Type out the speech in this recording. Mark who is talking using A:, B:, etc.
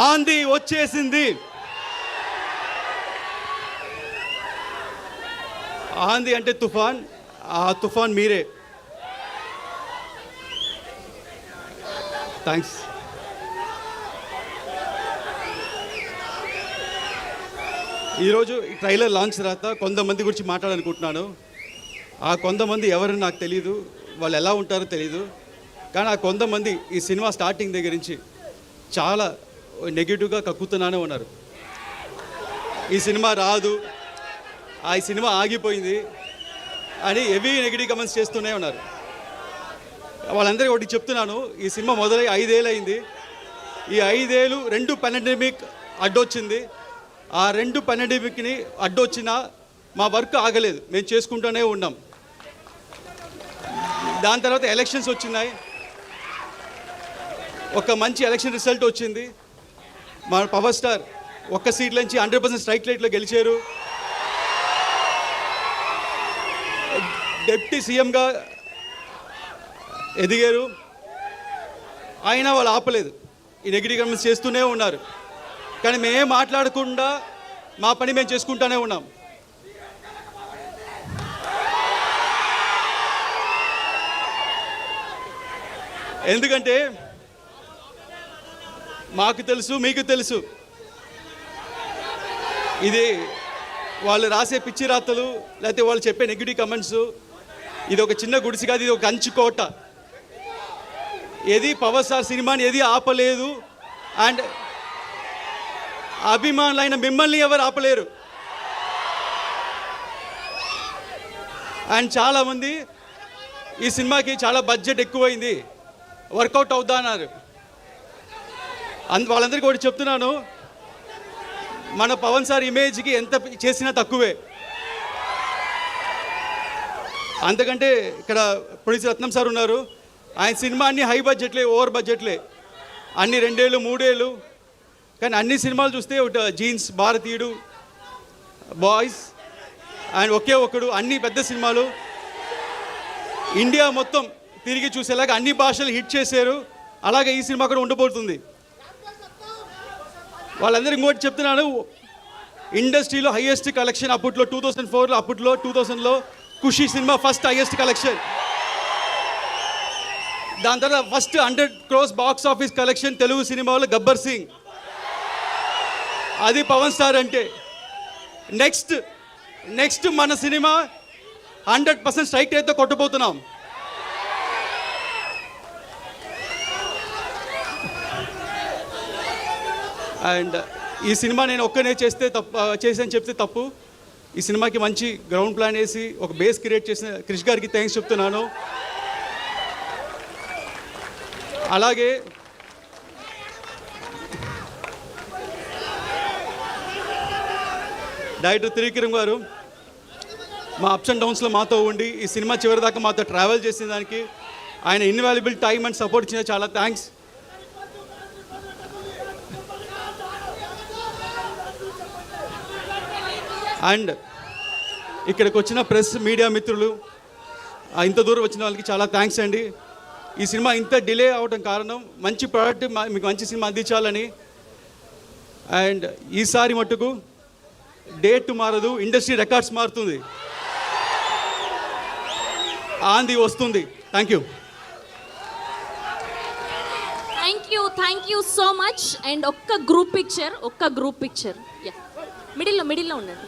A: ఆంధీ వచ్చేసింది. ఆంధీ అంటే తుఫాన్, ఆ తుఫాన్ మీరే. థ్యాంక్స్. ఈరోజు ఈ ట్రైలర్ లాంచ్ తర్వాత కొంతమంది గురించి మాట్లాడాలనుకుంటున్నాను. ఆ కొంతమంది ఎవరు నాకు తెలియదు, వాళ్ళు ఎలా ఉంటారో తెలియదు. కానీ ఆ కొంతమంది ఈ సినిమా స్టార్టింగ్ దగ్గర నుంచి చాలా నెగిటివ్గా కక్కుతున్నానే ఉన్నారు. ఈ సినిమా రాదు, ఈ సినిమా ఆగిపోయింది అని హెవీ నెగిటివ్ కమెంట్స్ చేస్తూనే ఉన్నారు. వాళ్ళందరికీ ఒకటి చెప్తున్నాను, ఈ సినిమా మొదలై 5 ఏళ్ళు అయింది. ఈ 5 ఏళ్ళు 2 పాండమిక్ అడ్డొచ్చింది. ఆ 2 పాండమిక్ని అడ్డొచ్చినా మా వర్క్ ఆగలేదు, మేము చేసుకుంటూనే ఉన్నాం. దాని తర్వాత ఎలక్షన్స్ వచ్చినాయి, ఒక మంచి ఎలక్షన్ రిజల్ట్ వచ్చింది. మా పవర్ స్టార్ ఒక్క సీట్ నుంచి 100% స్ట్రైక్ రేట్లో గెలిచారు. డిప్యూటీ సీఎంగా ఎదిగారు. అయినా వాళ్ళు ఆపలేదు, ఈ నెగిటివ్ కమెంట్స్ చేస్తూనే ఉన్నారు. కానీ మేమేం మాట్లాడకుండా మా పని మేము చేసుకుంటూనే ఉన్నాం. ఎందుకంటే మాకు తెలుసు, మీకు తెలుసు, ఇది వాళ్ళు రాసే పిచ్చి రాతలు లేకపోతే వాళ్ళు చెప్పే నెగిటివ్ కమెంట్స్, ఇది ఒక చిన్న గుడిసి కాదు, ఇది ఒక కంచుకోట. ఏది పవర్ స్టార్ సినిమాని ఏది ఆపలేదు. అండ్ అభిమానులైన మిమ్మల్ని ఎవరు ఆపలేరు. అండ్ చాలామంది ఈ సినిమాకి చాలా బడ్జెట్ ఎక్కువైంది, వర్కౌట్ అవుతా అన్నారు. వాళ్ళందరికీ ఒకటి చెప్తున్నాను, మన పవన్ సార్ ఇమేజ్కి ఎంత చేసినా తక్కువే. అంతకంటే ఇక్కడ ప్రొడ్యూసర్ రత్నం సార్ ఉన్నారు, ఆయన సినిమా అన్ని హై బడ్జెట్లే, ఓవర్ బడ్జెట్లే, అన్ని 2 ఏళ్ళు 3 ఏళ్ళు. కానీ అన్ని సినిమాలు చూస్తే ఒకటి జీన్స్, భారతీయుడు, బాయ్స్ అండ్ ఒకే ఒక్కడు, అన్ని పెద్ద సినిమాలు ఇండియా మొత్తం తిరిగి చూసేలాగా అన్ని భాషలు హిట్ చేశారు. అలాగే ఈ సినిమా కూడా ఉండబోతుంది. వాళ్ళందరూ ఇంకోటి చెప్తున్నాను, ఇండస్ట్రీలో హైయెస్ట్ కలెక్షన్ అప్పట్లో 2004లో, అప్పట్లో 2000లో ఖుషి సినిమా ఫస్ట్ హైయెస్ట్ కలెక్షన్. దాని తర్వాత first 100 crores box office collection Telugu సినిమాలో గబ్బర్ సింగ్. అది పవన్ స్టార్ అంటే. నెక్స్ట్ మన సినిమా 100% స్ట్రైక్ రేట్తో కొట్టబోతున్నాం. అండ్ ఈ సినిమా నేను ఒక్కనే చేసాను చెప్తే తప్పు. ఈ సినిమాకి మంచి గ్రౌండ్ ప్లాన్ వేసి ఒక బేస్ క్రియేట్ చేసిన క్రిష్ గారికి థ్యాంక్స్ చెప్తున్నాను. అలాగే డైరెక్టర్ త్రివిక్రమ్ గారు మా అప్స్ అండ్ డౌన్స్లో మాతో ఉండి ఈ సినిమా చివరి దాకా మాతో ట్రావెల్ చేసిన దానికి, ఆయన ఇన్వాల్యుబుల్ టైం అండ్ సపోర్ట్ ఇచ్చిన చాలా థ్యాంక్స్. అండ్ ఇక్కడికి వచ్చిన ప్రెస్ మీడియా మిత్రులు, ఇంత దూరం వచ్చిన వాళ్ళకి చాలా థ్యాంక్స్ అండి. ఈ సినిమా ఇంత డిలే అవడం కారణం మంచి ప్రోడక్ట్ మీకు మంచి సినిమా అందించాలని. అండ్ ఈసారి మట్టుకు డేట్ మారదు, ఇండస్ట్రీ రికార్డ్స్ మారుతుంది, ఆంధీ వస్తుంది. Thank you
B: so much. And ఒక్క గ్రూప్ పిక్చర్ మిడిల్లో ఉండండి.